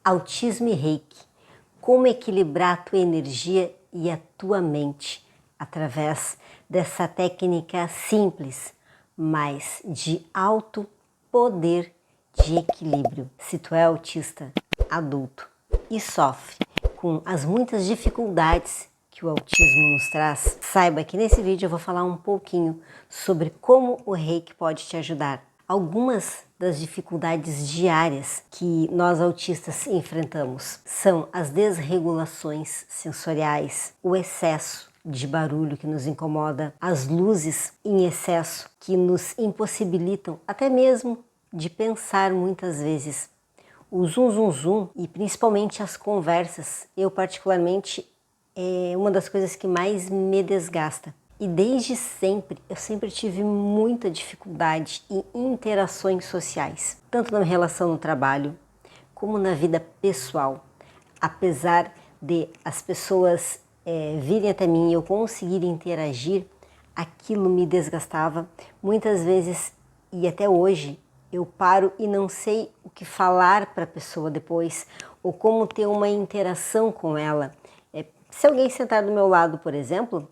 Autismo e Reiki. Como equilibrar a tua energia e a tua mente através dessa técnica simples, mas de alto poder de equilíbrio. Se tu é autista adulto e sofre com as muitas dificuldades que o autismo nos traz, saiba que nesse vídeo eu vou falar um pouquinho sobre como o Reiki pode te ajudar. Algumas das dificuldades diárias que nós autistas enfrentamos são as desregulações sensoriais, o excesso de barulho que nos incomoda, as luzes em excesso que nos impossibilitam até mesmo de pensar muitas vezes, o zum zum zum e principalmente as conversas. Eu particularmente é uma das coisas que mais me desgasta. E desde sempre, eu sempre tive muita dificuldade em interações sociais, tanto na relação no trabalho, como na vida pessoal. Apesar de as pessoas virem até mim e eu conseguir interagir, aquilo me desgastava. Muitas vezes, e até hoje, eu paro e não sei o que falar para a pessoa depois, ou como ter uma interação com ela. Se alguém sentar do meu lado, por exemplo,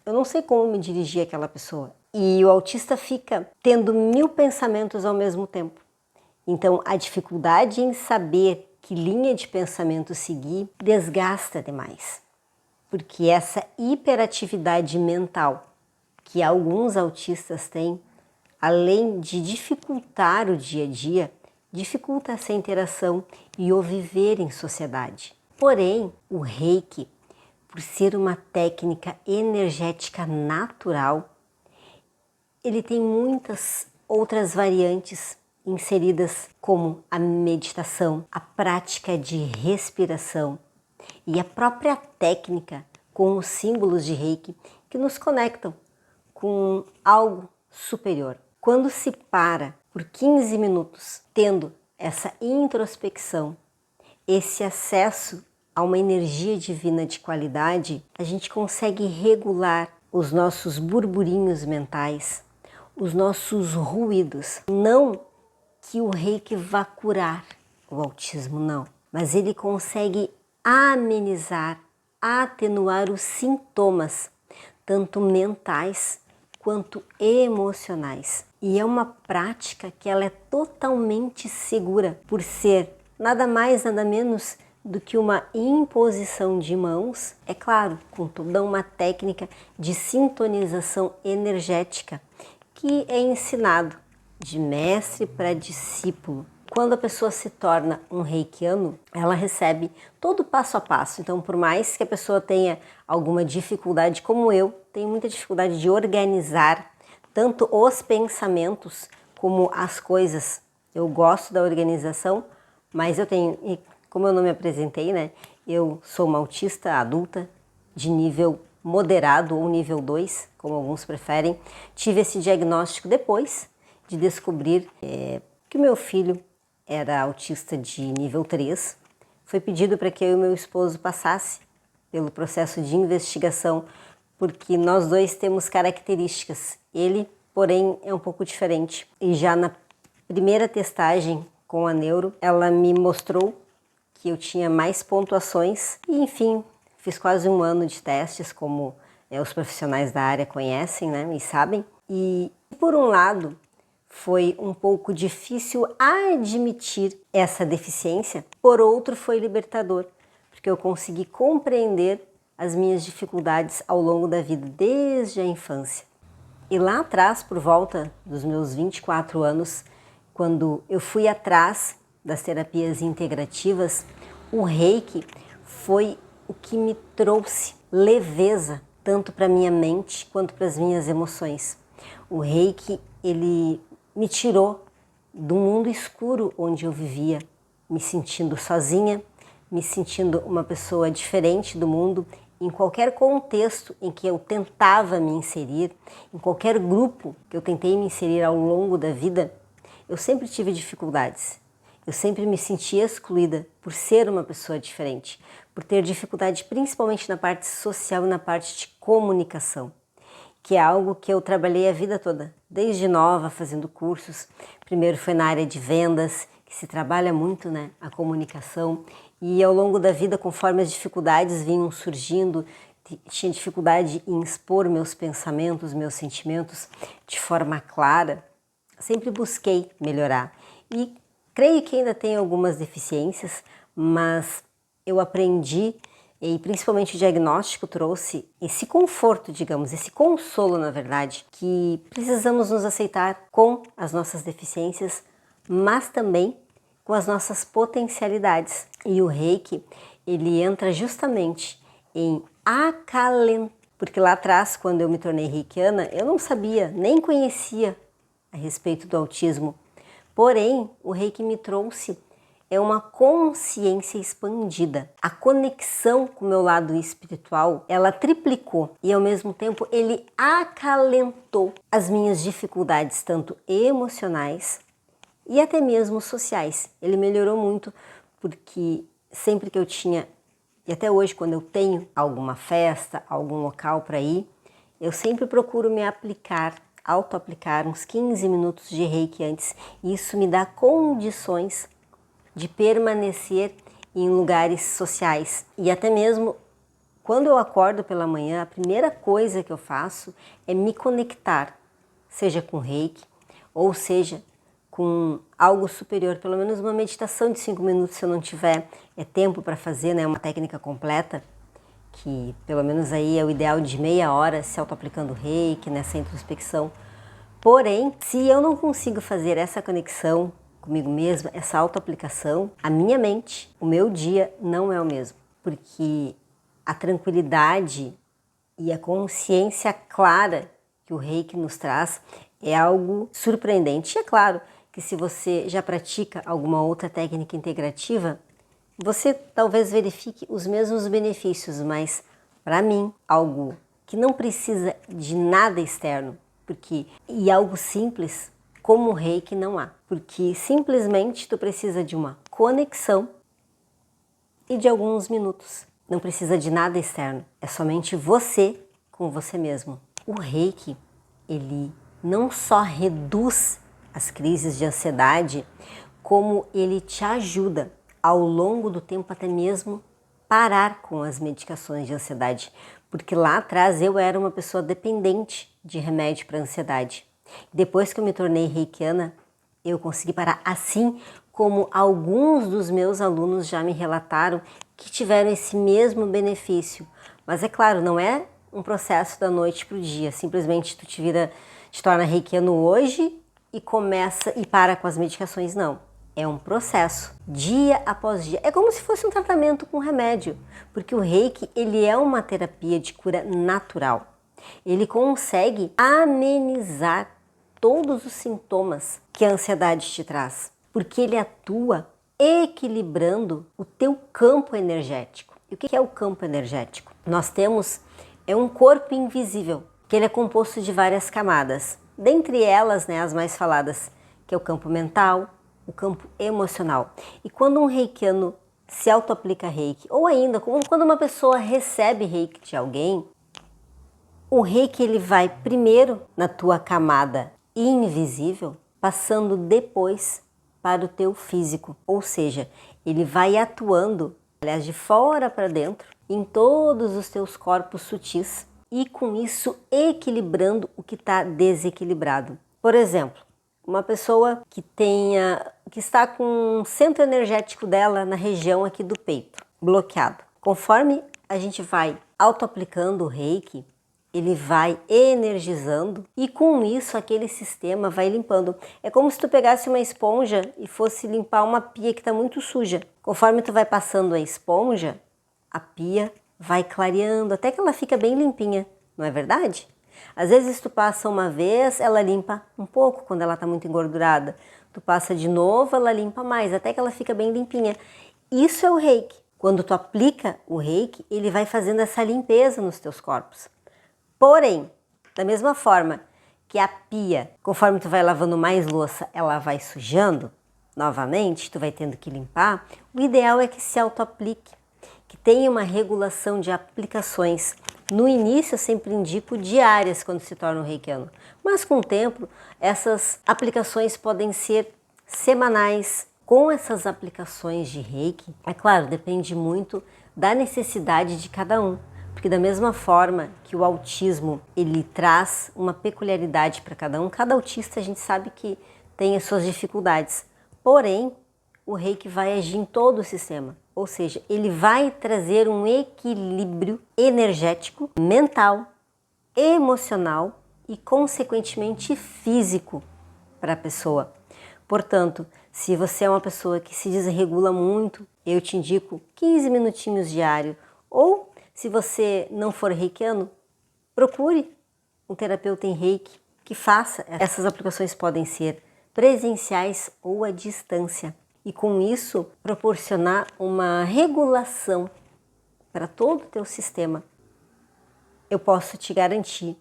eu não sei como me dirigir àquela pessoa. E o autista fica tendo 1000 pensamentos ao mesmo tempo. Então, a dificuldade em saber que linha de pensamento seguir desgasta demais. Porque essa hiperatividade mental que alguns autistas têm, além de dificultar o dia a dia, dificulta essa interação e o viver em sociedade. Porém, o Reiki, por ser uma técnica energética natural, ele tem muitas outras variantes inseridas, como a meditação, a prática de respiração e a própria técnica com os símbolos de Reiki que nos conectam com algo superior. Quando se para por 15 minutos tendo essa introspecção, esse acesso a uma energia divina de qualidade, a gente consegue regular os nossos burburinhos mentais, os nossos ruídos. Não que o Reiki vá curar o autismo, não, mas ele consegue amenizar, atenuar os sintomas, tanto mentais quanto emocionais. E é uma prática que ela é totalmente segura, por ser nada mais, nada menos do que uma imposição de mãos, é claro, com toda uma técnica de sintonização energética que é ensinado de mestre para discípulo. Quando a pessoa se torna um reikiano, ela recebe todo o passo a passo. Então, por mais que a pessoa tenha alguma dificuldade, como eu, tenho muita dificuldade de organizar tanto os pensamentos como as coisas. Eu gosto da organização, mas eu tenho, como eu não me apresentei, né? Eu sou uma autista adulta de nível moderado ou nível 2, como alguns preferem. Tive esse diagnóstico depois de descobrir que o meu filho era autista de nível 3. Foi pedido para que eu e meu esposo passasse pelo processo de investigação, porque nós dois temos características. Ele, porém, é um pouco diferente. E já na primeira testagem com a neuro, ela me mostrou que eu tinha mais pontuações e, enfim, fiz quase 1 ano de testes, como os profissionais da área conhecem, né, e sabem. E, por um lado, foi um pouco difícil admitir essa deficiência, por outro foi libertador, porque eu consegui compreender as minhas dificuldades ao longo da vida, desde a infância. E lá atrás, por volta dos meus 24 anos, quando eu fui atrás das terapias integrativas, o Reiki foi o que me trouxe leveza, tanto para minha mente quanto para as minhas emoções. O Reiki, ele me tirou do mundo escuro onde eu vivia, me sentindo sozinha, me sentindo uma pessoa diferente do mundo, em qualquer contexto em que eu tentava me inserir, em qualquer grupo que eu tentei me inserir ao longo da vida, eu sempre tive dificuldades. Eu sempre me senti excluída por ser uma pessoa diferente, por ter dificuldade principalmente na parte social e na parte de comunicação, que é algo que eu trabalhei a vida toda, desde nova, fazendo cursos. Primeiro foi na área de vendas, que se trabalha muito, né, a comunicação, e ao longo da vida, conforme as dificuldades vinham surgindo, tinha dificuldade em expor meus pensamentos, meus sentimentos de forma clara, sempre busquei melhorar. E creio que ainda tenho algumas deficiências, mas eu aprendi, e principalmente o diagnóstico trouxe esse conforto, digamos, esse consolo, na verdade, que precisamos nos aceitar com as nossas deficiências, mas também com as nossas potencialidades. E o Reiki, ele entra justamente em acalentar, porque lá atrás, quando eu me tornei reikiana, eu não sabia, nem conhecia a respeito do autismo. Porém, o Reiki me trouxe uma consciência expandida. A conexão com o meu lado espiritual, ela triplicou e ao mesmo tempo ele acalentou as minhas dificuldades, tanto emocionais e até mesmo sociais. Ele melhorou muito porque sempre que eu tinha, e até hoje quando eu tenho alguma festa, algum local para ir, eu sempre procuro me aplicar, auto-aplicar uns 15 minutos de Reiki antes. E isso me dá condições de permanecer em lugares sociais. E até mesmo quando eu acordo pela manhã, a primeira coisa que eu faço é me conectar, seja com Reiki ou seja com algo superior, pelo menos uma meditação de 5 minutos se eu não tiver tempo para fazer, né, uma técnica completa, que pelo menos aí é o ideal de meia hora se auto-aplicando Reiki, nessa introspecção. Porém, se eu não consigo fazer essa conexão comigo mesma, essa auto-aplicação, a minha mente, o meu dia não é o mesmo. Porque a tranquilidade e a consciência clara que o Reiki nos traz é algo surpreendente. E é claro que se você já pratica alguma outra técnica integrativa, você talvez verifique os mesmos benefícios, mas para mim, algo que não precisa de nada externo, e algo simples como o Reiki não há, porque simplesmente tu precisa de uma conexão e de alguns minutos. Não precisa de nada externo, é somente você com você mesmo. O Reiki, ele não só reduz as crises de ansiedade, como ele te ajuda ao longo do tempo até mesmo parar com as medicações de ansiedade, porque lá atrás eu era uma pessoa dependente de remédio para ansiedade. Depois que eu me tornei reikiana, eu consegui parar, assim como alguns dos meus alunos já me relataram que tiveram esse mesmo benefício. Mas é claro, não é um processo da noite para o dia, simplesmente tu te torna reikiano hoje e começa e para com as medicações, não. É um processo, dia após dia. É como se fosse um tratamento com remédio, porque o Reiki, ele é uma terapia de cura natural. Ele consegue amenizar todos os sintomas que a ansiedade te traz, porque ele atua equilibrando o teu campo energético. E o que é o campo energético? Nós temos um corpo invisível, que ele é composto de várias camadas. Dentre elas, né, as mais faladas, que é o campo mental, o campo emocional. E quando um reikiano se auto-aplica Reiki, ou ainda quando uma pessoa recebe Reiki de alguém, o Reiki ele vai primeiro na tua camada invisível, passando depois para o teu físico. Ou seja, ele vai atuando, aliás, de fora para dentro, em todos os teus corpos sutis e com isso equilibrando o que está desequilibrado. Por exemplo, uma pessoa que está com um centro energético dela na região aqui do peito, bloqueado. Conforme a gente vai auto-aplicando o Reiki, ele vai energizando e com isso aquele sistema vai limpando. É como se tu pegasse uma esponja e fosse limpar uma pia que está muito suja. Conforme tu vai passando a esponja, a pia vai clareando até que ela fica bem limpinha, não é verdade? Às vezes tu passa uma vez, ela limpa um pouco quando ela está muito engordurada. Tu passa de novo, ela limpa mais, até que ela fica bem limpinha. Isso é o Reiki. Quando tu aplica o Reiki, ele vai fazendo essa limpeza nos teus corpos. Porém, da mesma forma que a pia, conforme tu vai lavando mais louça, ela vai sujando novamente, tu vai tendo que limpar, o ideal é que se auto-aplique, que tenha uma regulação de aplicações. No início eu sempre indico diárias quando se torna um reikiano, mas com o tempo essas aplicações podem ser semanais, Com essas aplicações de Reiki, é claro, depende muito da necessidade de cada um, porque da mesma forma que o autismo ele traz uma peculiaridade para cada autista a gente sabe que tem as suas dificuldades, porém o Reiki vai agir em todo o sistema, ou seja, ele vai trazer um equilíbrio energético, mental, emocional e consequentemente físico para a pessoa. Portanto, se você é uma pessoa que se desregula muito, eu te indico 15 minutinhos diário. Ou, se você não for reikiano, procure um terapeuta em reiki que faça. Essas aplicações podem ser presenciais ou à distância. E com isso, proporcionar uma regulação para todo o teu sistema. Eu posso te garantir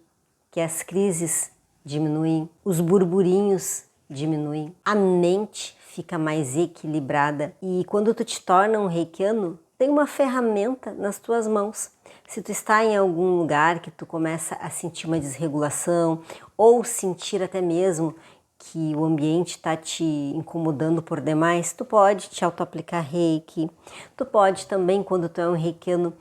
que as crises diminuem, os burburinhos diminuem, a mente fica mais equilibrada e quando tu te torna um reikiano, tem uma ferramenta nas tuas mãos. Se tu está em algum lugar que tu começa a sentir uma desregulação ou sentir até mesmo que o ambiente está te incomodando por demais, tu pode te auto-aplicar reiki, tu pode também, quando tu é um reikiano,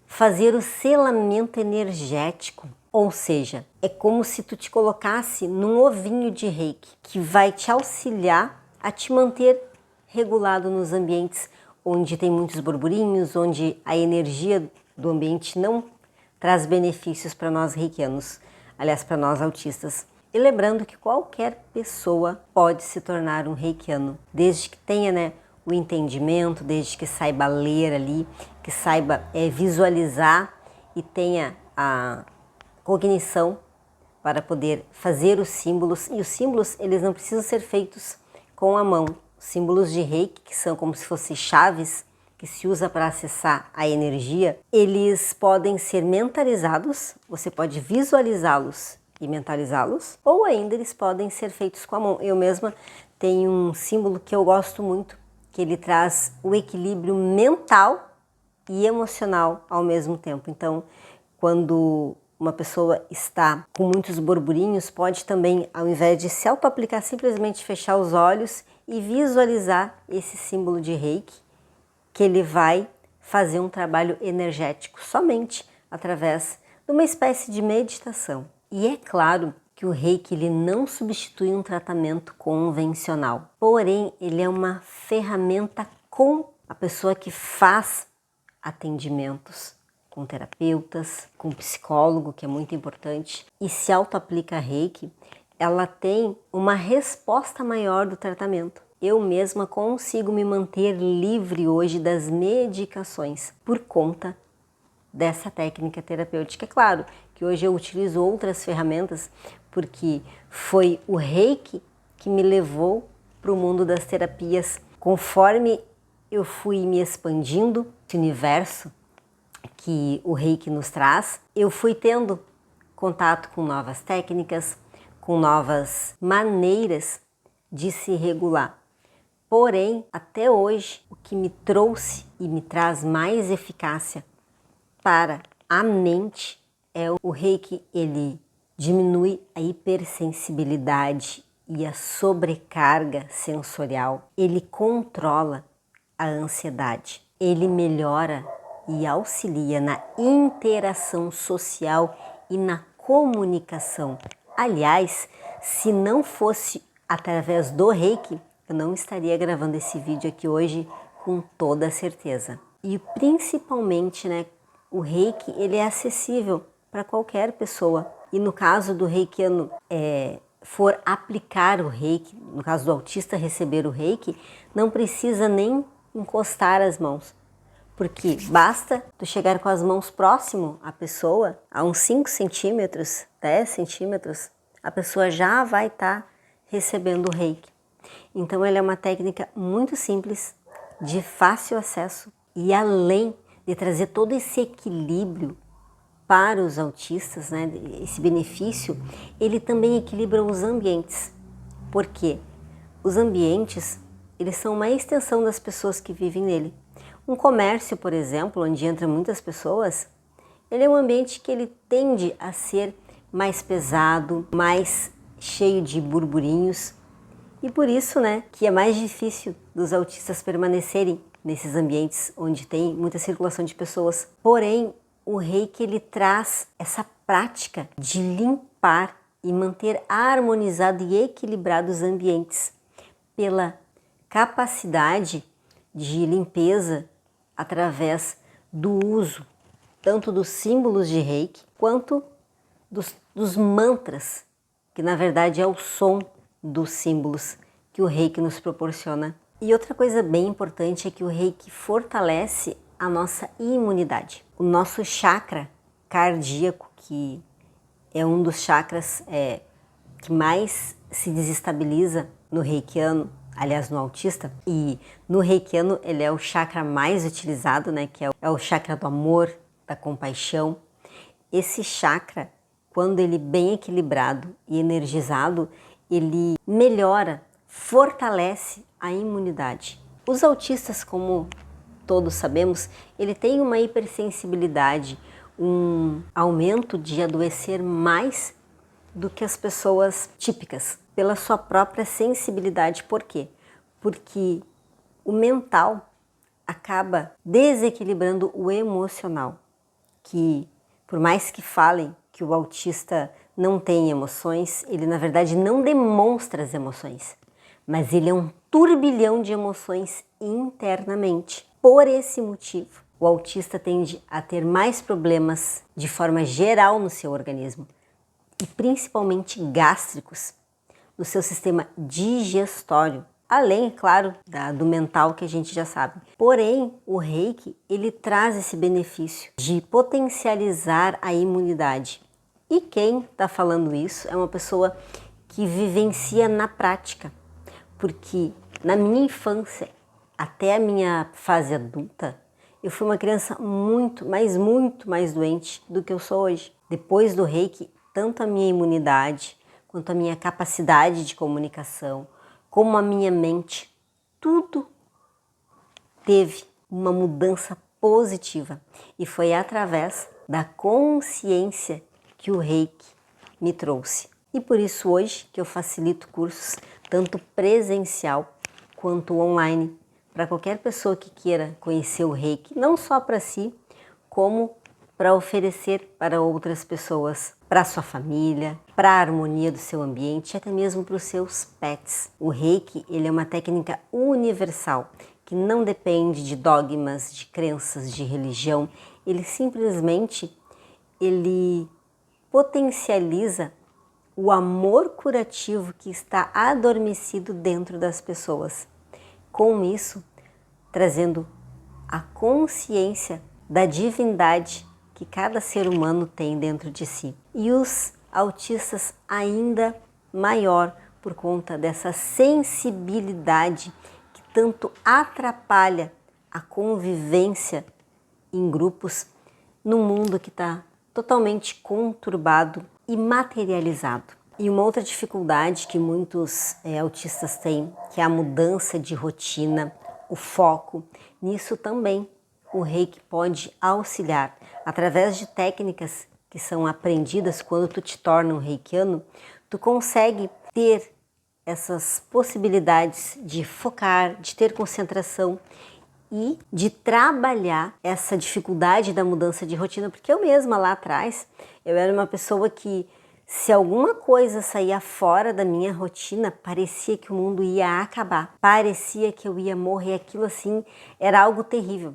fazer o selamento energético. Ou seja, é como se tu te colocasse num ovinho de reiki, que vai te auxiliar a te manter regulado nos ambientes onde tem muitos burburinhos, onde a energia do ambiente não traz benefícios para nós reikianos, aliás, para nós autistas. E lembrando que qualquer pessoa pode se tornar um reikiano, desde que tenha, o entendimento, desde que saiba ler ali, que saiba visualizar e tenha a cognição para poder fazer os símbolos. E os símbolos, eles não precisam ser feitos com a mão. Os símbolos de reiki, que são como se fossem chaves, que se usa para acessar a energia, eles podem ser mentalizados, você pode visualizá-los e mentalizá-los, ou ainda eles podem ser feitos com a mão. Eu mesma tenho um símbolo que eu gosto muito, que ele traz o equilíbrio mental e emocional ao mesmo tempo. Então, quando uma pessoa está com muitos burburinhos, pode também, ao invés de se auto-aplicar, simplesmente fechar os olhos e visualizar esse símbolo de reiki, que ele vai fazer um trabalho energético somente através de uma espécie de meditação. E é claro que o reiki ele não substitui um tratamento convencional, porém ele é uma ferramenta com a pessoa que faz atendimentos com terapeutas, com psicólogo, que é muito importante, e se auto-aplica reiki, ela tem uma resposta maior do tratamento. Eu mesma consigo me manter livre hoje das medicações por conta dessa técnica terapêutica. É claro que hoje eu utilizo outras ferramentas porque foi o reiki que me levou para o mundo das terapias. Conforme eu fui me expandindo esse universo que o reiki nos traz, eu fui tendo contato com novas técnicas, com novas maneiras de se regular. Porém, até hoje, o que me trouxe e me traz mais eficácia para a mente é o reiki. Ele diminui a hipersensibilidade e a sobrecarga sensorial. Ele controla a ansiedade. Ele melhora e auxilia na interação social e na comunicação. Aliás, se não fosse através do reiki, eu não estaria gravando esse vídeo aqui hoje com toda certeza. E principalmente, o reiki ele é acessível para qualquer pessoa. E no caso do reikiano for aplicar o reiki, no caso do autista receber o reiki, não precisa nem encostar as mãos. Porque basta tu chegar com as mãos próximo à pessoa, a uns 5 centímetros, 10 centímetros, a pessoa já vai estar recebendo o reiki. Então ela é uma técnica muito simples, de fácil acesso e além de trazer todo esse equilíbrio para os autistas, esse benefício, ele também equilibra os ambientes. Porque os ambientes, eles são uma extensão das pessoas que vivem nele. Um comércio, por exemplo, onde entram muitas pessoas, ele é um ambiente que ele tende a ser mais pesado, mais cheio de burburinhos. E por isso, que é mais difícil dos autistas permanecerem nesses ambientes onde tem muita circulação de pessoas. Porém, o Reiki ele traz essa prática de limpar e manter harmonizado e equilibrado os ambientes pela capacidade de limpeza através do uso tanto dos símbolos de Reiki quanto dos mantras, que na verdade é o som dos símbolos que o Reiki nos proporciona. E outra coisa bem importante é que o Reiki fortalece a nossa imunidade. O nosso chakra cardíaco, que é um dos chakras que mais se desestabiliza no reikiano, aliás no autista, e no reikiano ele é o chakra mais utilizado, né, que é o chakra do amor, da compaixão. Esse chakra, quando ele bem equilibrado e energizado, ele melhora, fortalece a imunidade. Os autistas, como todos sabemos, ele tem uma hipersensibilidade, um aumento de adoecer mais do que as pessoas típicas, pela sua própria sensibilidade. Por quê? Porque o mental acaba desequilibrando o emocional, que por mais que falem que o autista não tem emoções, ele na verdade não demonstra as emoções, mas ele é um turbilhão de emoções internamente. Por esse motivo, o autista tende a ter mais problemas de forma geral no seu organismo, e principalmente gástricos, no seu sistema digestório, além, claro, do mental que a gente já sabe. Porém, o Reiki, ele traz esse benefício de potencializar a imunidade. E quem está falando isso é uma pessoa que vivencia na prática, porque na minha infância, até a minha fase adulta, eu fui uma criança muito mais doente do que eu sou hoje. Depois do Reiki, tanto a minha imunidade, quanto a minha capacidade de comunicação, como a minha mente, tudo teve uma mudança positiva. E foi através da consciência que o Reiki me trouxe. E por isso hoje que eu facilito cursos tanto presencial quanto online para qualquer pessoa que queira conhecer o Reiki, não só para si, como para oferecer para outras pessoas, para a sua família, para a harmonia do seu ambiente, até mesmo para os seus pets. O Reiki, ele é uma técnica universal, que não depende de dogmas, de crenças, de religião. Ele simplesmente, potencializa o amor curativo que está adormecido dentro das pessoas. Com isso, trazendo a consciência da divindade que cada ser humano tem dentro de si. E os autistas ainda maior por conta dessa sensibilidade que tanto atrapalha a convivência em grupos num mundo que está totalmente conturbado e materializado. E uma outra dificuldade que muitos autistas têm, que é a mudança de rotina, o foco. Nisso também o Reiki pode auxiliar. Através de técnicas que são aprendidas quando tu te torna um reikiano, tu consegue ter essas possibilidades de focar, de ter concentração e de trabalhar essa dificuldade da mudança de rotina, porque eu mesma lá atrás, eu era uma pessoa que se alguma coisa saía fora da minha rotina, parecia que o mundo ia acabar, parecia que eu ia morrer, aquilo assim era algo terrível.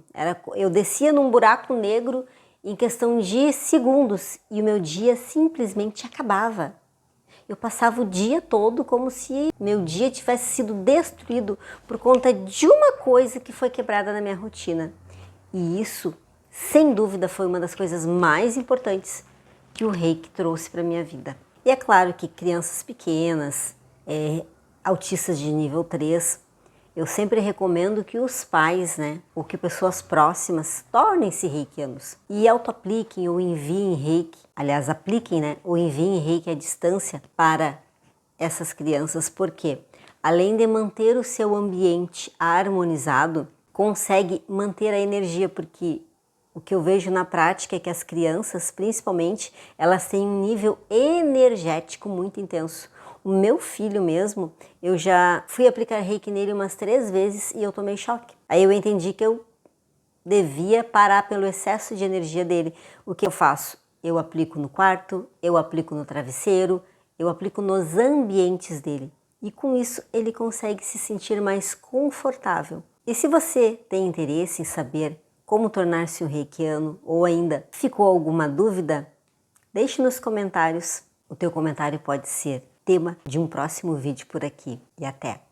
Eu descia num buraco negro em questão de segundos e o meu dia simplesmente acabava. Eu passava o dia todo como se meu dia tivesse sido destruído por conta de uma coisa que foi quebrada na minha rotina. E isso, sem dúvida, foi uma das coisas mais importantes que o Reiki trouxe para a minha vida. E é claro que crianças pequenas, autistas de nível 3, eu sempre recomendo que os pais, ou que pessoas próximas, tornem-se reikianos e auto-apliquem ou enviem Reiki, aliás, apliquem, ou enviem Reiki à distância para essas crianças, porque além de manter o seu ambiente harmonizado, consegue manter a energia, porque o que eu vejo na prática é que as crianças, principalmente, elas têm um nível energético muito intenso. O meu filho mesmo, eu já fui aplicar reiki nele umas 3 vezes e eu tomei choque. Aí eu entendi que eu devia parar pelo excesso de energia dele. O que eu faço? Eu aplico no quarto, eu aplico no travesseiro, eu aplico nos ambientes dele. E com isso ele consegue se sentir mais confortável. E se você tem interesse em saber como tornar-se um reikiano ou ainda ficou alguma dúvida, deixe nos comentários. O teu comentário pode ser tema de um próximo vídeo por aqui. E até!